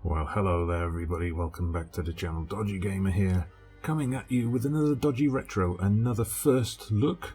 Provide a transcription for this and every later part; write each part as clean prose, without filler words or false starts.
Well, hello there everybody, welcome back to the channel. Dodgee Gamer here, coming at you with another Dodgee Retro, another first look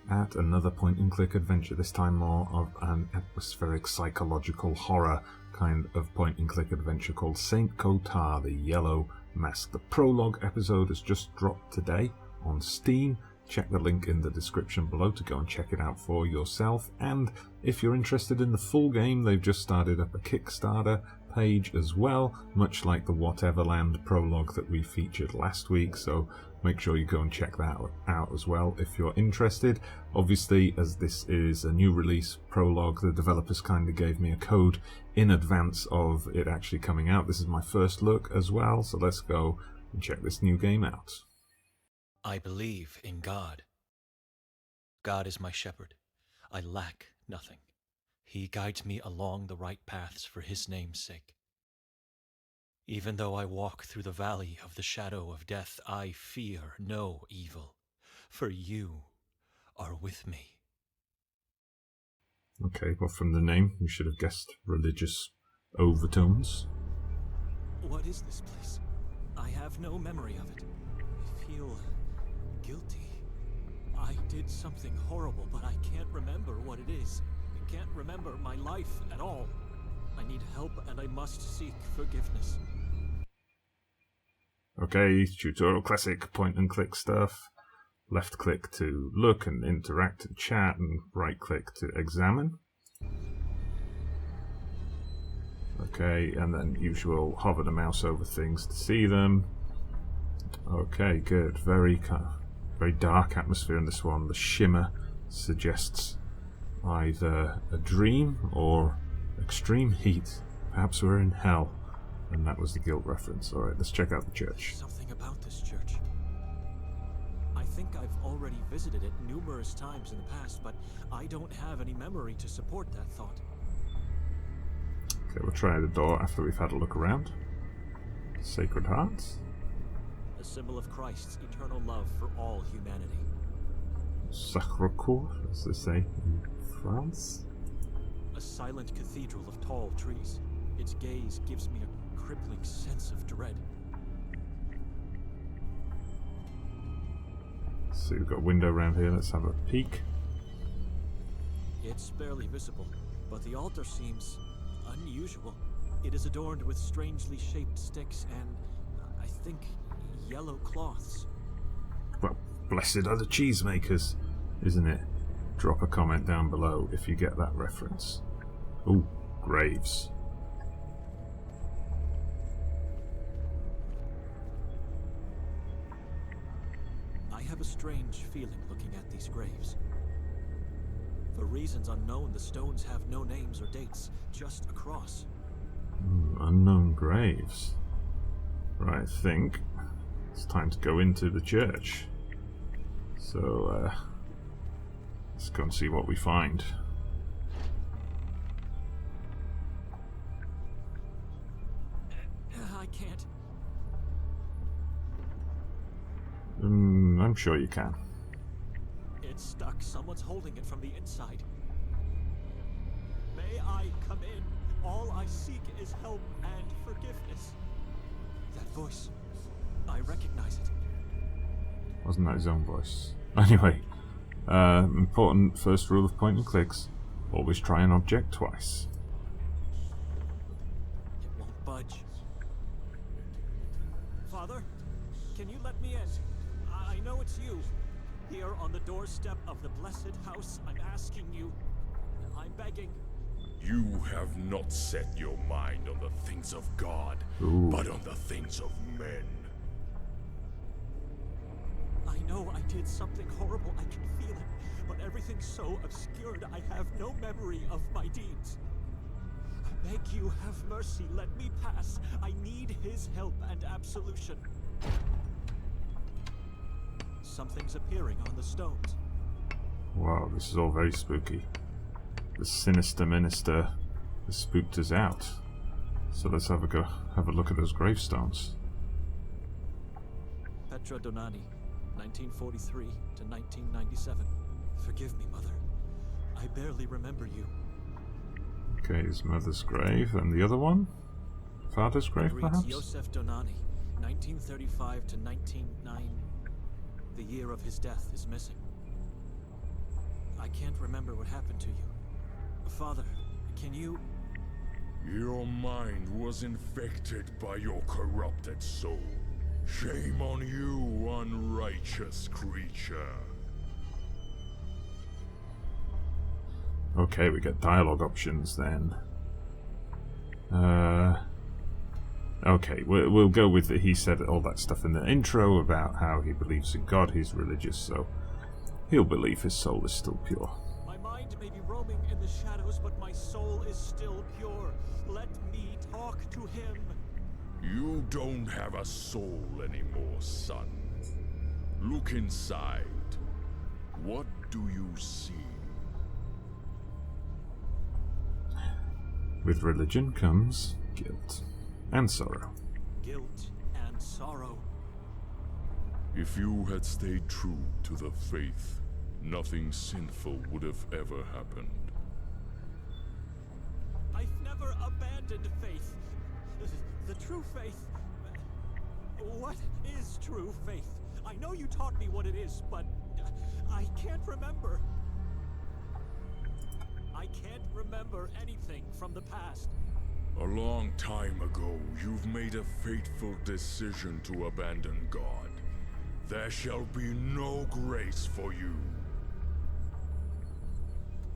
at another point-and-click adventure, this time more of an atmospheric psychological horror kind of point-and-click adventure called Saint Kotar, the Yellow Mask. The Prologue episode has just dropped today on Steam. Check the link in the description below to go and check it out for yourself, and if you're interested in the full game, they've just started up a Kickstarter page as well, much like the Whateverland prologue that we featured last week, so make sure you go and check that out as well if you're interested. Obviously, as this is a new release prologue, the developers kind of gave me a code in advance of it actually coming out. This is my first look as well, so let's go and check this new game out. I believe in God. God is my shepherd. I lack nothing. He guides me along the right paths for his name's sake. Even though I walk through the valley of the shadow of death, I fear no evil, for you are with me. Okay, well, from the name, you should have guessed religious overtones. What is this place? I have no memory of it. I feel guilty. I did something horrible, but I can't remember what it is. I can't remember my life at all. I need help, and I must seek forgiveness. Okay, tutorial classic point-and-click stuff. Left click to look and interact and chat, and right click to examine. Okay, and then usual hover the mouse over things to see them. Okay, good. Very dark atmosphere in this one. The shimmer suggests either a dream or extreme heat. Perhaps we're in hell. And that was the guilt reference. Alright, let's check out the church. Something about this church. I think I've already visited it numerous times in the past, but I don't have any memory to support that thought. Okay, we'll try the door after we've had a look around. Sacred Hearts. A symbol of Christ's eternal love for all humanity. Sacre Coeur, as they say in France. A silent cathedral of tall trees. Its gaze gives me a crippling sense of dread. So we've got a window around here, let's have a peek. It's barely visible, but the altar seems unusual. It is adorned with strangely shaped sticks and, I think, yellow cloths. Well, blessed are the cheesemakers, isn't it? Drop a comment down below if you get that reference. Ooh, graves. I have a strange feeling looking at these graves. For reasons unknown, the stones have no names or dates, just a cross. Unknown graves. Right, I think it's time to go into the church. So, let's go and see what we find. I can't. I'm sure you can. It's stuck. Someone's holding it from the inside. May I come in? All I seek is help and forgiveness. That voice. I recognize it. Wasn't that his own voice? Anyway, important first rule of point and clicks. Always try an object twice. It won't budge. Father, can you let me in? I know it's you. Here on the doorstep of the blessed house, I'm asking you. I'm begging. You have not set your mind on the things of God, but on the things of men. I know I did something horrible, I can feel it, but everything's so obscured, I have no memory of my deeds. I beg you, have mercy, let me pass. I need his help and absolution. Something's appearing on the stones. Wow, this is all very spooky. The sinister minister has spooked us out. So let's have a look at those gravestones. Petra Donani, 1943 to 1997. Forgive me, Mother. I barely remember you. Okay, his mother's grave, and the other one? father's grave, Reads perhaps? Yosef Donani, 1935 to 1909. The year of his death is missing. I can't remember what happened to you. Father, can you... Your mind was infected by your corrupted soul. Shame on you, unrighteous creature. Okay, we get dialogue options then. Okay, we'll go with it. He said all that stuff in the intro about how he believes in God, he's religious, so he'll believe his soul is still pure. My mind may be roaming in the shadows, but my soul is still pure. Let me talk to him. You don't have a soul anymore, son. Look inside. What do you see? With religion comes guilt and sorrow. Guilt and sorrow. If you had stayed true to the faith, nothing sinful would have ever happened. I've never abandoned faith. The true faith. What is true faith? I know you taught me what it is, but I can't remember. I can't remember anything from the past. A long time ago, you've made a fateful decision to abandon God. There shall be no grace for you.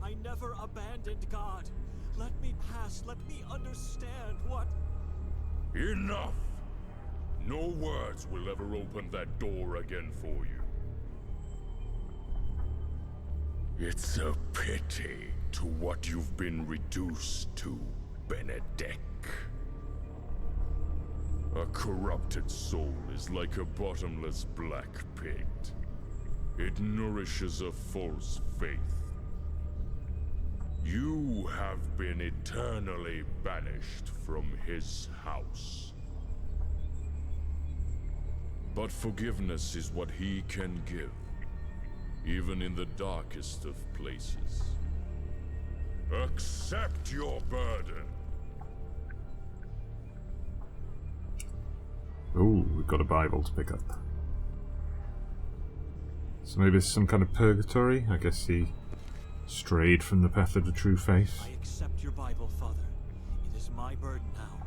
I never abandoned God. Let me pass. Let me understand what... Enough! No words will ever open that door again for you. It's a pity to what you've been reduced to, Benedek. A corrupted soul is like a bottomless black pit. It nourishes a false faith. You have been eternally banished from his house. But forgiveness is what he can give, even in the darkest of places. Accept your burden. Oh, we've got a Bible to pick up. So maybe it's some kind of purgatory? I guess he strayed from the path of the true faith. I accept your Bible, Father. It is my burden now.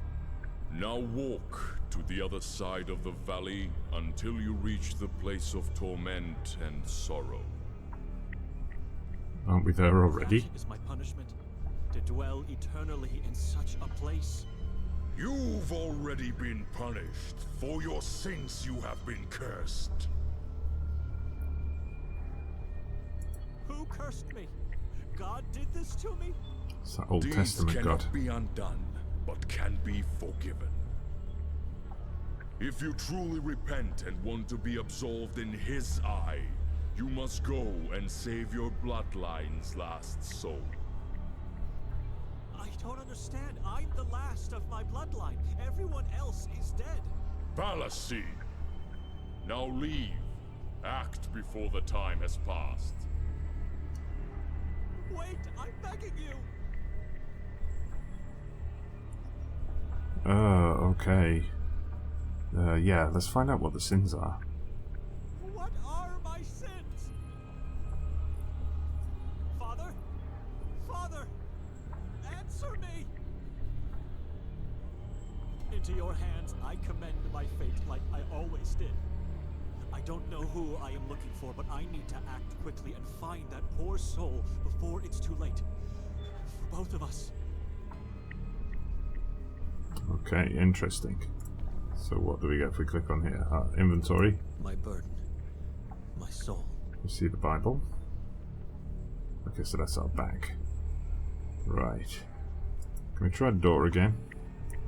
Now walk to the other side of the valley until you reach the place of torment and sorrow. Aren't we there already? That is my punishment, to dwell eternally in such a place. You've already been punished. For your sins you have been cursed. Who cursed me? God did this to me? It's that Old Deeds Testament God. cannot be undone, but can be forgiven. If you truly repent and want to be absolved in his eye, you must go and save your bloodline's last soul. I don't understand. I'm the last of my bloodline. Everyone else is dead. Fallacy! Now leave. Act before the time has passed. Wait, I'm begging you. Okay. Yeah, let's find out what the sins are. What are my sins? Father? Father! Answer me! Into your hands I commend my fate like I always did. I don't know who I am looking for, but I need to act quickly and find that poor soul before it's too late. For both of us. Okay, interesting. So what do we get if we click on here? Inventory. My burden. My soul. We see the Bible. Okay, so that's our bag. Right. Can we try the door again?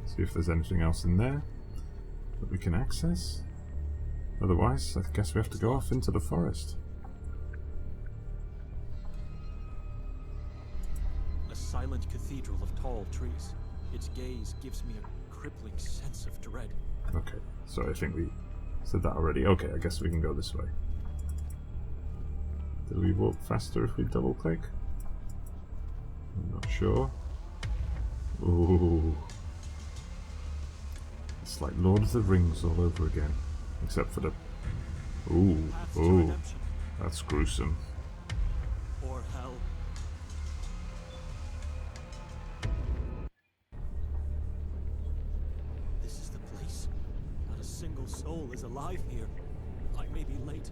See if there's anything else in there that we can access. Otherwise, I guess we have to go off into the forest. A silent cathedral of tall trees. Its gaze gives me a crippling sense of dread. Okay, so I think we said that already. Okay, I guess we can go this way. Did we walk faster if we double click? I'm not sure. Ooh. It's like Lord of the Rings all over again. Except for the... Ooh, that's gruesome. Or hell. This is the place. Not a single soul is alive here. I may be late.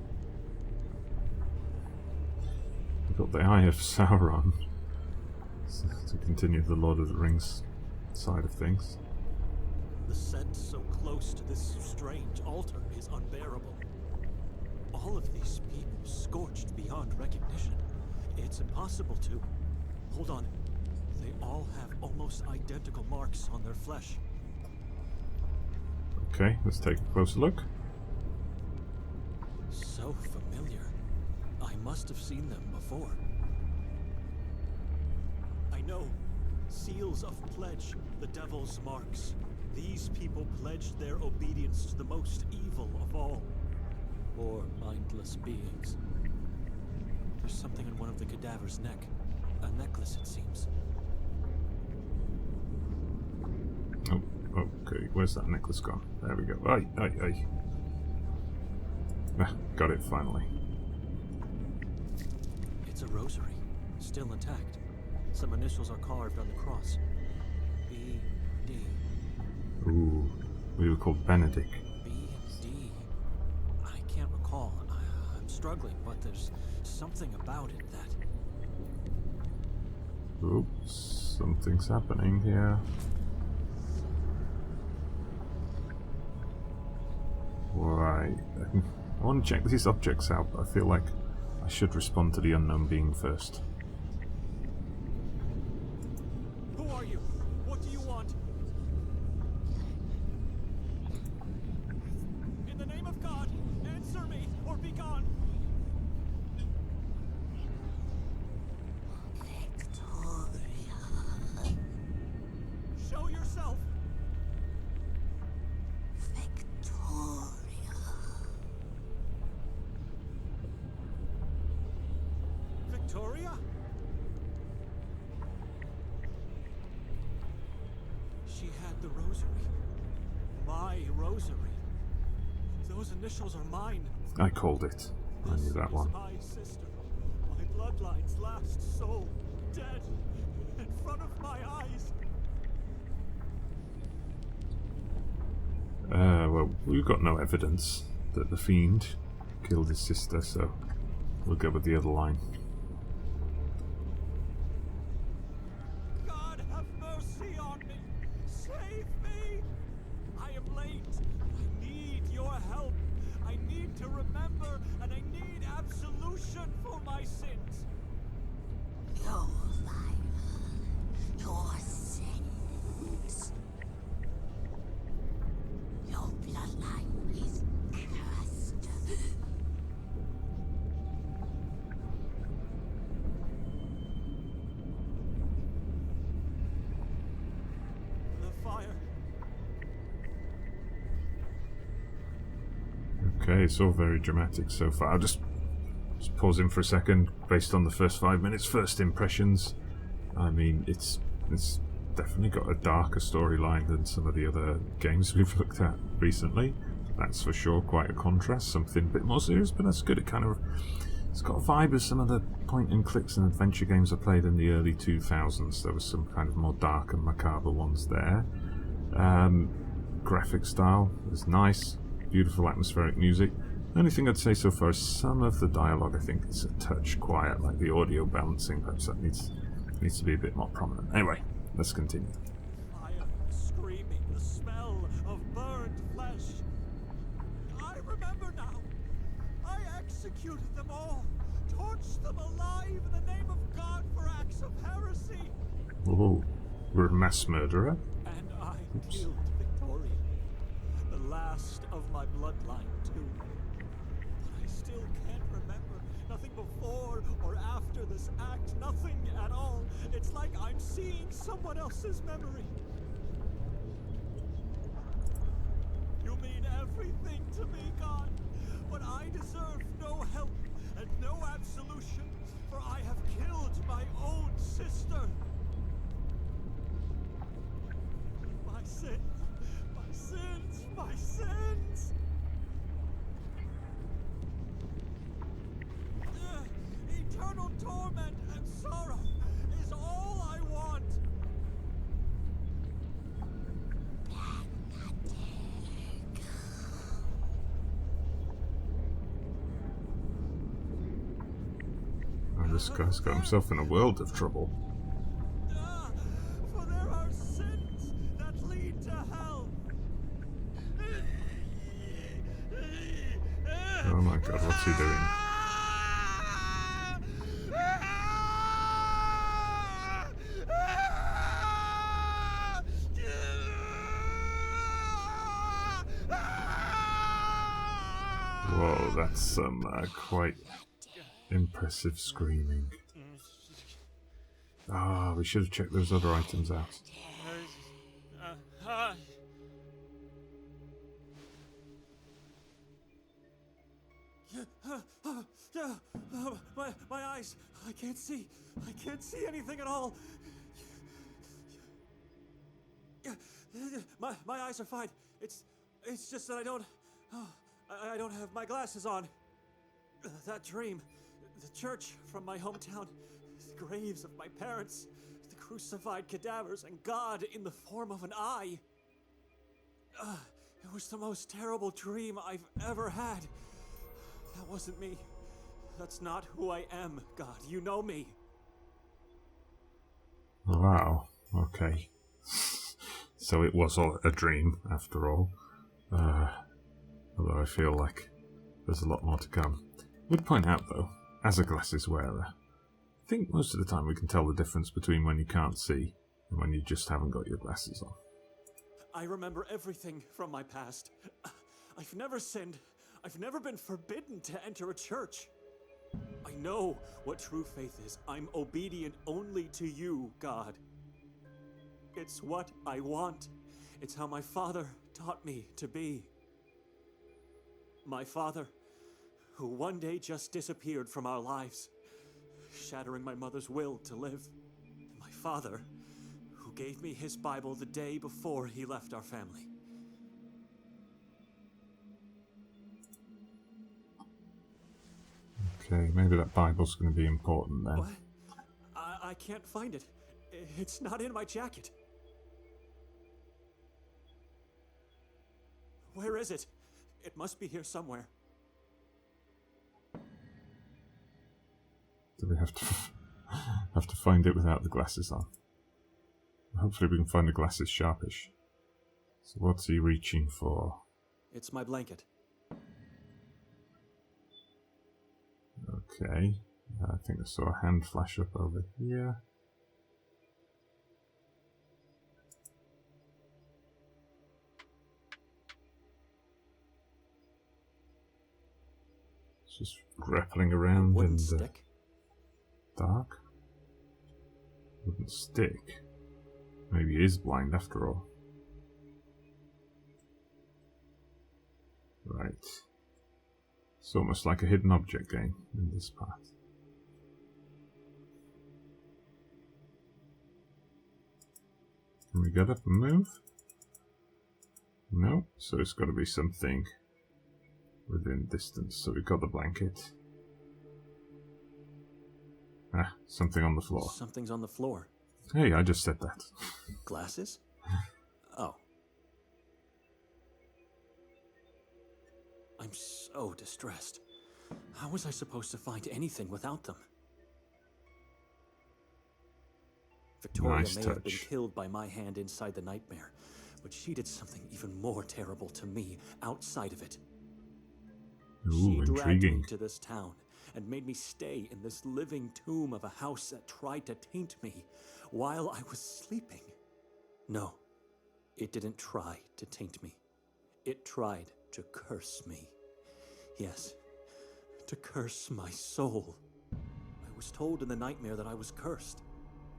We've got the Eye of Sauron to continue the Lord of the Rings side of things. The scent so close to this strange altar is unbearable. All of these people scorched beyond recognition. It's impossible to... Hold on. They all have almost identical marks on their flesh. Okay, let's take a closer look. So familiar. I must have seen them before. I know. Seals of pledge, the devil's marks. These people pledged their obedience to the most evil of all. Or mindless beings. There's something on one of the cadaver's neck. A necklace, it seems. Oh, okay, where's that necklace gone? There we go. Aye. Ah, got it finally. It's a rosary, still intact. Some initials are carved on the cross. B.D. Ooh, we were called Benedict. B.D. I can't recall. I'm struggling, but there's something about it that... Oops, something's happening here. Right, I want to check these objects out, but I feel like I should respond to the unknown being first. Who are you? What do you want? In the name of God, answer me or be gone. Show yourself. Victoria? She had the rosary. My rosary. Those initials are mine. I called it. I knew that one. My sister. My bloodline's last soul. Dead. In front of my eyes. Well, we've got no evidence that the fiend killed his sister, so we'll go with the other line. God have mercy on me. Save me. I am late. I need your help. I need to remember, and I need absolution for my sins. Your life, your sins. Your bloodline is cursed. The fire. Okay, it's all very dramatic so far. I'll just pause in for a second. Based on the first 5 minutes, first impressions, I mean, it's definitely got a darker storyline than some of the other games we've looked at recently. That's for sure quite a contrast, something a bit more serious, but that's good. It's got a vibe of some of the point and clicks and adventure games I played in the early 2000s. There was some kind of more dark and macabre ones there. Graphic style is nice, beautiful atmospheric music. The only thing I'd say so far is some of the dialogue I think is a touch quiet, like the audio balancing. Perhaps that needs to be a bit more prominent. Anyway, let's continue. Fire, screaming, the smell of burned flesh. I remember now. I executed them all, torched them alive in the name of God for acts of heresy. Oh, we're a mass murderer. And I killed Victoria, the last of my bloodline too. But I still can't remember. Nothing before or after this act. Nothing at all. It's like I'm seeing someone else's memory. You mean everything to me, God. But I deserve no help and no absolution, for I have killed my own sister. My sins, this guy's got himself in a world of trouble. For there are sins that lead to hell. Oh my god, what's he doing? Whoa, that's some quite impressive screaming. Ah, we should have checked those other items out. My eyes, I can't see anything at all. My eyes are fine. It's just that I don't have my glasses on. That dream, the church from my hometown, the graves of my parents, the crucified cadavers, and God in the form of an eye. It was the most terrible dream I've ever had. That wasn't me. That's not who I am, God. You know me. Wow, okay. So it was all a dream, after all. Although I feel like there's a lot more to come. Would point out, though, as a glasses wearer, I think most of the time we can tell the difference between when you can't see and when you just haven't got your glasses on. I remember everything from my past. I've never sinned. I've never been forbidden to enter a church. I know what true faith is. I'm obedient only to you, God. It's what I want. It's how my father taught me to be. My father, who one day just disappeared from our lives, shattering my mother's will to live. My father, who gave me his Bible the day before he left our family. Okay, maybe that Bible's going to be important then. What? I can't find it. It's not in my jacket. Where is it? It must be here somewhere. Do we have to find it without the glasses on? Hopefully we can find the glasses sharpish. So what's he reaching for? It's my blanket. Okay, I think I saw a hand flash up over here. It's just grappling around in the stick. dark. Wouldn't stick. Maybe he is blind after all. Right. It's almost like a hidden object game in this part. Can we get up and move? No, so it's got to be something within distance. So we've got the blanket. Ah, something on the floor. Something's on the floor. Hey, I just said that. Glasses? Oh. I'm so distressed. How was I supposed to find anything without them? Victoria Nice may have been touch. killed by my hand inside the nightmare, but she did something even more terrible to me outside of it. Ooh, She dragged me intriguing. to this town and made me stay in this living tomb of a house that tried to taint me while I was sleeping. No, it didn't try to taint me. It tried to curse me. Yes, to curse my soul. I was told in the nightmare that I was cursed.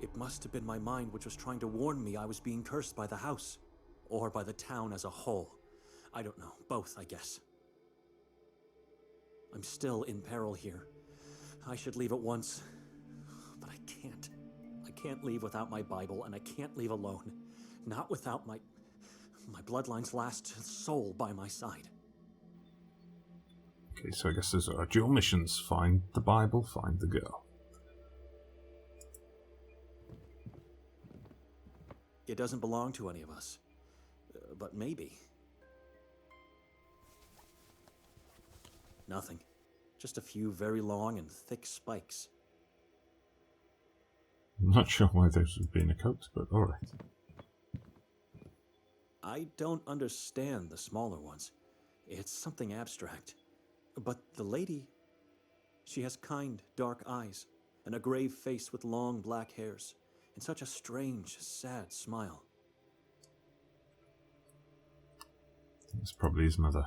It must have been my mind which was trying to warn me I was being cursed by the house, or by the town as a whole. I don't know, both, I guess. I'm still in peril here. I should leave at once, but I can't. I can't leave without my Bible, and I can't leave alone. Not without my bloodline's last soul by my side. Okay, so I guess there's our dual missions. Find the Bible, find the girl. It doesn't belong to any of us, but maybe. Nothing. Just a few very long and thick spikes. I'm not sure why this would be in a coat, but alright. I don't understand the smaller ones. It's something abstract. But the lady, she has kind, dark eyes, and a grave face with long black hairs, and such a strange, sad smile. It's probably his mother.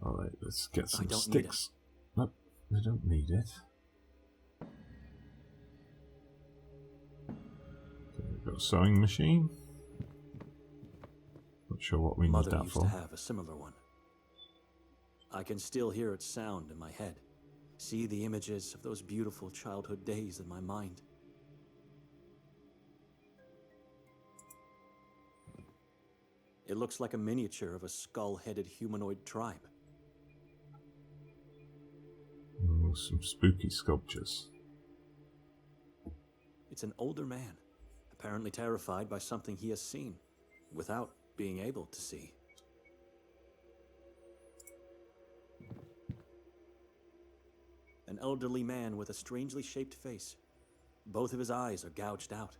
Alright, let's get some sticks. Nope, we don't need it. Okay, we've got a sewing machine. Not sure what we need Mother that used for. to have a similar one. I can still hear its sound in my head, see the images of those beautiful childhood days in my mind. It looks like a miniature of a skull-headed humanoid tribe. Oh, some spooky sculptures. It's an older man, apparently terrified by something he has seen, without being able to see. An elderly man with a strangely shaped face. Both of his eyes are gouged out.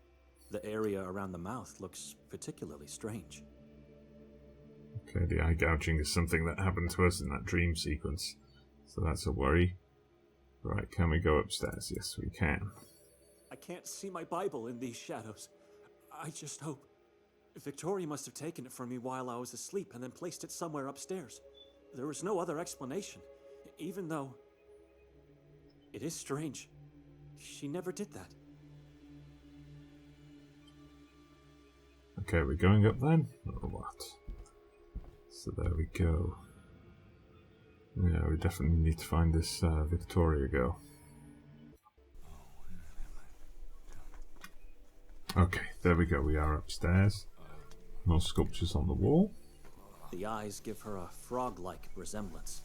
The area around the mouth looks particularly strange. Okay, the eye gouging is something that happened to us in that dream sequence, so that's a worry. Right, can we go upstairs? Yes, we can. I can't see my Bible in these shadows. I just hope. Victoria must have taken it from me while I was asleep and then placed it somewhere upstairs. There was no other explanation, even though... It is strange. She never did that. Okay, we're going up then? Or what? So there we go. Yeah, we definitely need to find this Victoria girl. Okay, there we go. We are upstairs. More sculptures on the wall. The eyes give her a frog-like resemblance.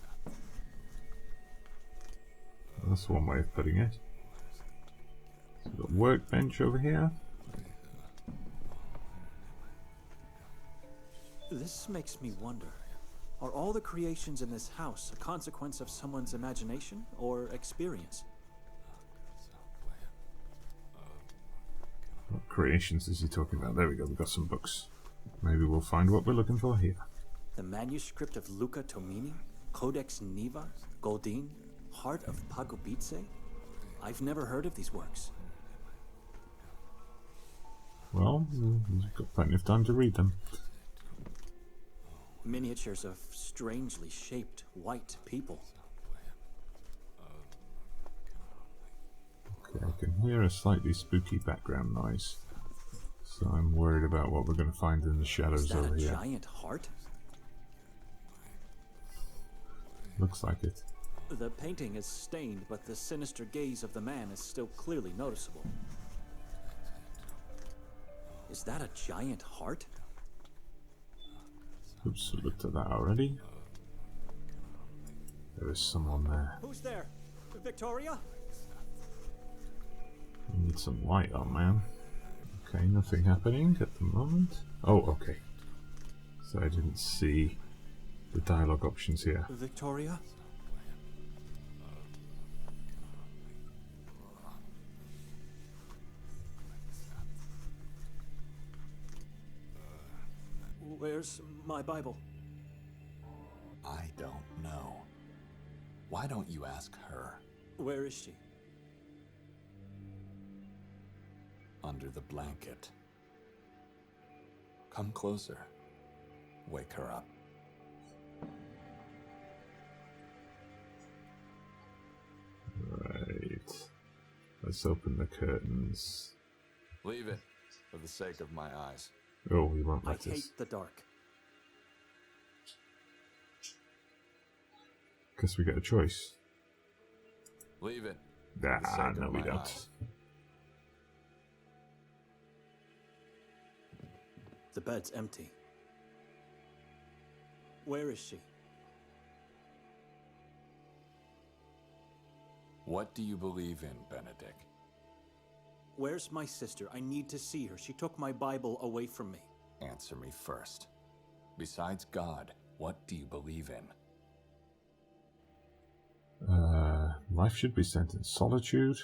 That's one way of putting it. So we've got a workbench over here. This makes me wonder. Are all the creations in this house a consequence of someone's imagination or experience? What creations is he talking about? There we go, we've got some books. Maybe we'll find what we're looking for here. The manuscript of Luca Tomini, Codex Niva, Goldin, Heart of Pagubitse? I've never heard of these works. Well, we've got plenty of time to read them. Miniatures of strangely shaped white people. Okay, I can hear a slightly spooky background noise. So I'm worried about what we're going to find in the shadows over here. Is that a giant heart? Looks like it. The painting is stained, but the sinister gaze of the man is still clearly noticeable. Is that a giant heart? Oops, we looked at that already. There is someone there. Who's there? Victoria? We need some light on, man. Okay, nothing happening at the moment. Oh, okay. So I didn't see the dialogue options here. Victoria? Where's my Bible? I don't know. Why don't you ask her? Where is she? Under the blanket. Come closer. Wake her up. Right. Let's open the curtains. Leave it, for the sake of my eyes. Oh, we won't I let us. hate the dark. Guess we get a choice. Leave it. for the Ah, sake no, of we my don't. eyes. The bed's empty. Where is she? What do you believe in, Benedict? Where's my sister? I need to see her. She took my Bible away from me. Answer me first. Besides God, what do you believe in? Life should be spent in solitude,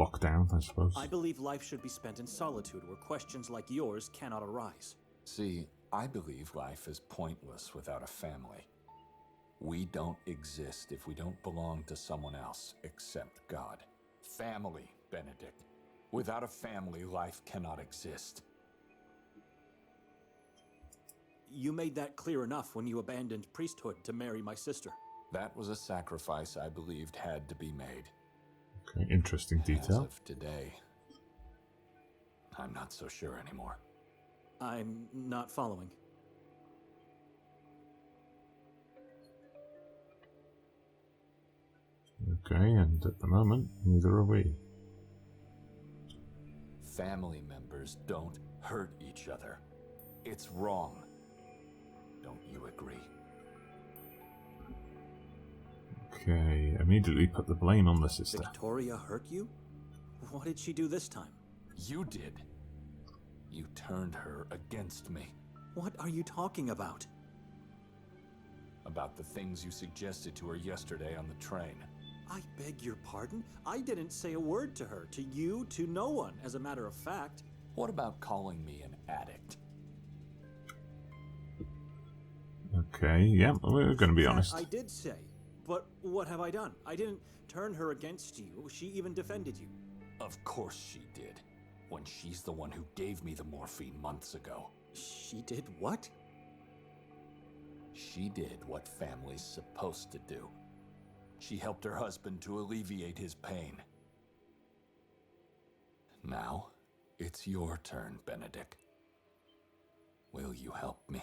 lockdown, I suppose. I believe life should be spent in solitude where questions like yours cannot arise. See, I believe life is pointless without a family. We don't exist if we don't belong to someone else except God. Family, Benedict. Without a family, life cannot exist. You made that clear enough when you abandoned priesthood to marry my sister. That was a sacrifice I believed had to be made. Okay, interesting As detail. of today, I'm not so sure anymore. I'm not following. Okay, and at the moment, neither are we. Family members don't hurt each other. It's wrong. Don't you agree? Okay, immediately put the blame on the sister. Victoria hurt you? What did she do this time? You did. You turned her against me. What are you talking about? About the things you suggested to her yesterday on the train. I beg your pardon? I didn't say a word to her, to you, to no one, as a matter of fact. What about calling me an addict? Okay, yeah, we're going to be That honest. I did say. But what have I done? I didn't turn her against you. She even defended you. Of course she did. When she's the one who gave me the morphine months ago. She did what? She did what family's supposed to do. She helped her husband to alleviate his pain. Now, it's your turn, Benedict. Will you help me?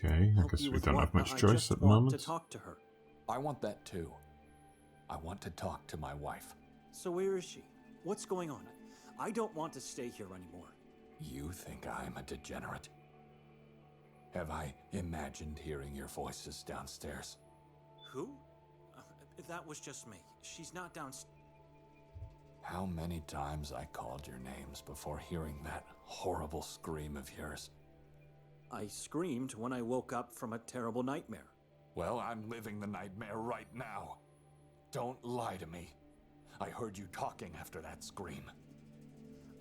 Okay, I Help guess you we with don't what? have much I choice just at the want moment. to talk to her. I want that too. I want to talk to my wife. So where is she? What's going on? I don't want to stay here anymore. You think I'm a degenerate? Have I imagined hearing your voices downstairs? Who? That was just me. She's not downstairs. How many times I called your names before hearing that horrible scream of yours? I screamed when I woke up from a terrible nightmare. Well, I'm living the nightmare right now. Don't lie to me. I heard you talking after that scream.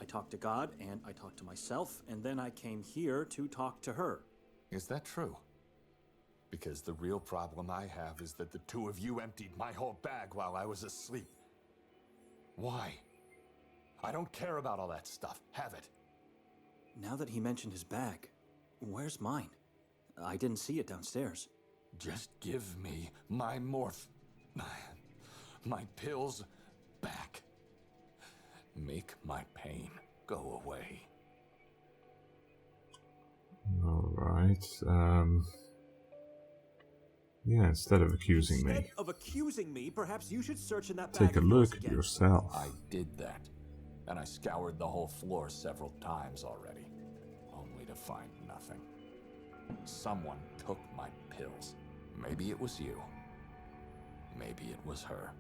I talked to God and I talked to myself, and then I came here to talk to her. Is that true? Because the real problem I have is that the two of you emptied my whole bag while I was asleep. Why? I don't care about all that stuff. Have it. Now that he mentioned his bag, where's mine? I didn't see it downstairs. Just give me my my pills back. Make my pain go away. Alright, yeah, instead of accusing me, Instead of accusing me, perhaps you should search in that bag take a of yours look at again. yourself. I did that, and I scoured the whole floor several times already, only to find nothing. Someone took my pills. Maybe it was you. Maybe it was her.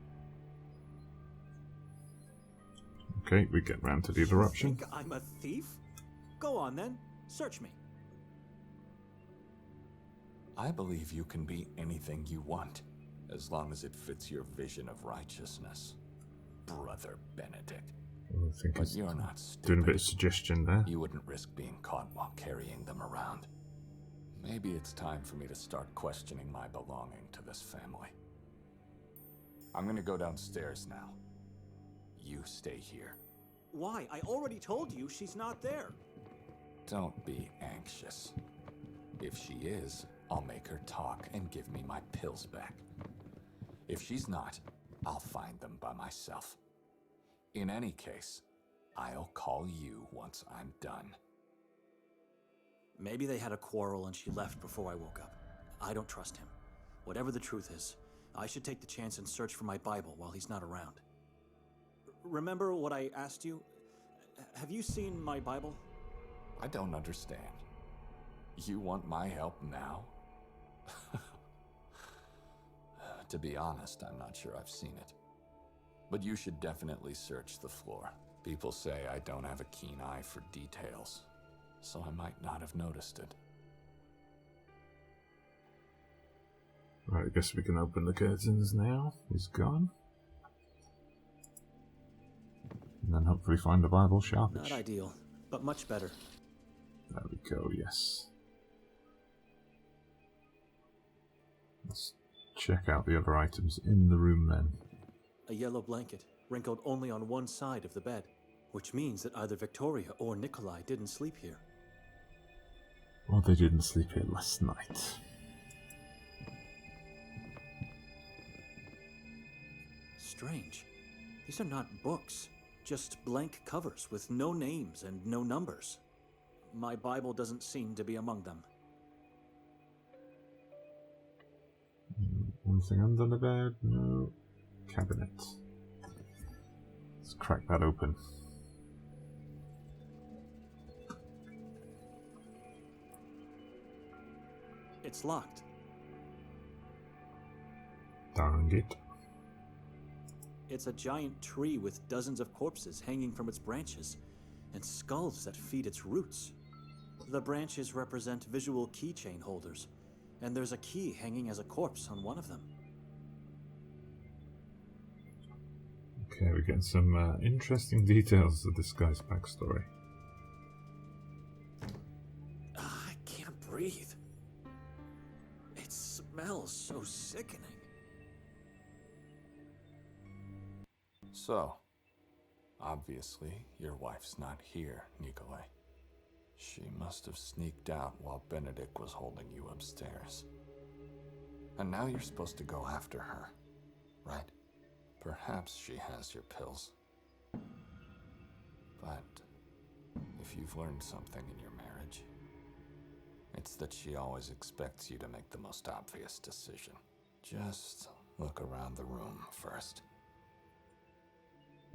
Okay, we get round to the other You option. think I'm a thief? Go on then, search me. I believe you can be anything you want, as long as it fits your vision of righteousness, Brother Benedict. I think But it's you're not stupid. doing a bit of suggestion there. You wouldn't risk being caught while carrying them around. Maybe it's time for me to start questioning my belonging to this family. I'm gonna go downstairs now. You stay here. Why? I already told you she's not there. Don't be anxious. If she is, I'll make her talk and give me my pills back. If she's not, I'll find them by myself. In any case, I'll call you once I'm done. Maybe they had a quarrel and she left before I woke up. I don't trust him. Whatever the truth is, I should take the chance and search for my Bible while he's not around. Remember what I asked you? Have you seen my Bible? I don't understand. You want my help now? To be honest, I'm not sure I've seen it. But you should definitely search the floor. People say I don't have a keen eye for details, so I might not have noticed it. Right, I guess we can open the curtains now. He's gone. And then hopefully find the Bible sharpish. Not ideal, but much better. There we go, yes. Let's check out the other items in the room then. A yellow blanket, wrinkled only on one side of the bed, which means that either Victoria or Nikolai didn't sleep here. Or they didn't sleep here last night. Strange. These are not books, just blank covers with no names and no numbers. My Bible doesn't seem to be among them. Anything under the bed? No. Cabinet. Let's crack that open. It's locked. Darn it. It's a giant tree with dozens of corpses hanging from its branches, and skulls that feed its roots. The branches represent visual keychain holders, and there's a key hanging as a corpse on one of them. Okay, we're getting some interesting details of this guy's backstory. I can't breathe. It smells so sickening. So, obviously, your wife's not here, Nikolai. She must have sneaked out while Benedict was holding you upstairs. And now you're supposed to go after her, right? Perhaps she has your pills. But if you've learned something in your marriage, it's that she always expects you to make the most obvious decision. Just look around the room first.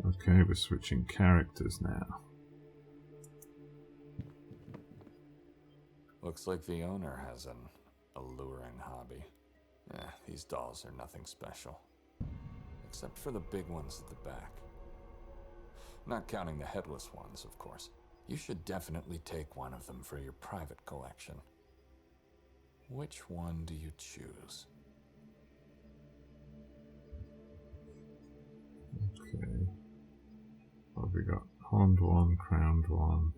Okay, we're switching characters now. Looks like the owner has an alluring hobby. These dolls are nothing special. Except for the big ones at the back. Not counting the headless ones, of course. You should definitely take one of them for your private collection. Which one do you choose? Okay. What have we got? Horned one, crowned one.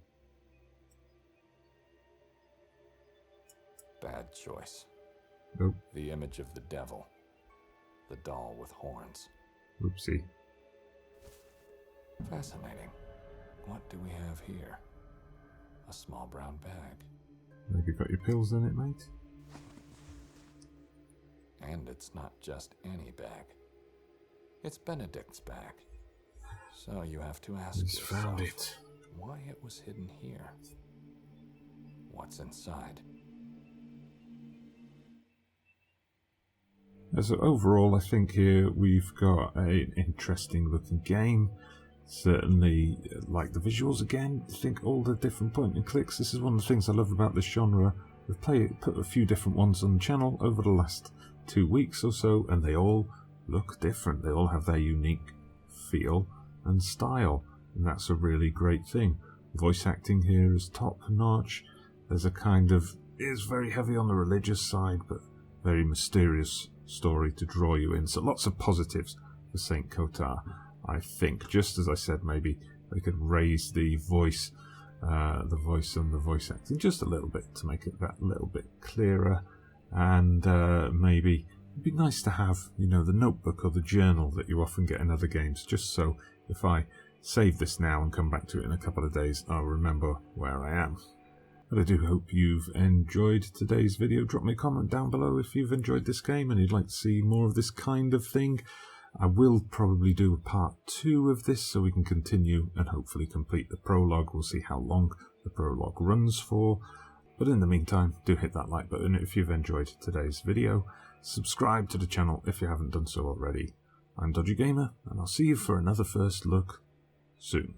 Bad choice. Nope. The image of the devil. The doll with horns. Oopsie. Fascinating. What do we have here? A small brown bag. Maybe got your pills in it, mate? And it's not just any bag. It's Benedict's bag. So you have to ask He's yourself found it. why it was hidden here. What's inside? So overall, I think here we've got an interesting looking game. Certainly like the visuals again. I think all the different point and clicks. This is one of the things I love about this genre. We've put a few different ones on the channel over the last 2 weeks or so, and they all look different. They all have their unique feel and style, and that's a really great thing. Voice acting here is top notch. There's a kind of, it is very heavy on the religious side, but very mysterious story to draw you in. So lots of positives for Saint Kotar. I think, just as I said, maybe they could raise the voice and the voice acting just a little bit to make it that little bit clearer, and maybe it'd be nice to have, you know, the notebook or the journal that you often get in other games, just so if I save this now and come back to it in a couple of days, I'll remember where I am. But I do hope you've enjoyed today's video. Drop me a comment down below if you've enjoyed this game and you'd like to see more of this kind of thing. I will probably do a part 2 of this so we can continue and hopefully complete the prologue. We'll see how long the prologue runs for. But in the meantime, do hit that like button if you've enjoyed today's video. Subscribe to the channel if you haven't done so already. I'm Dodgee Gamer, and I'll see you for another first look soon.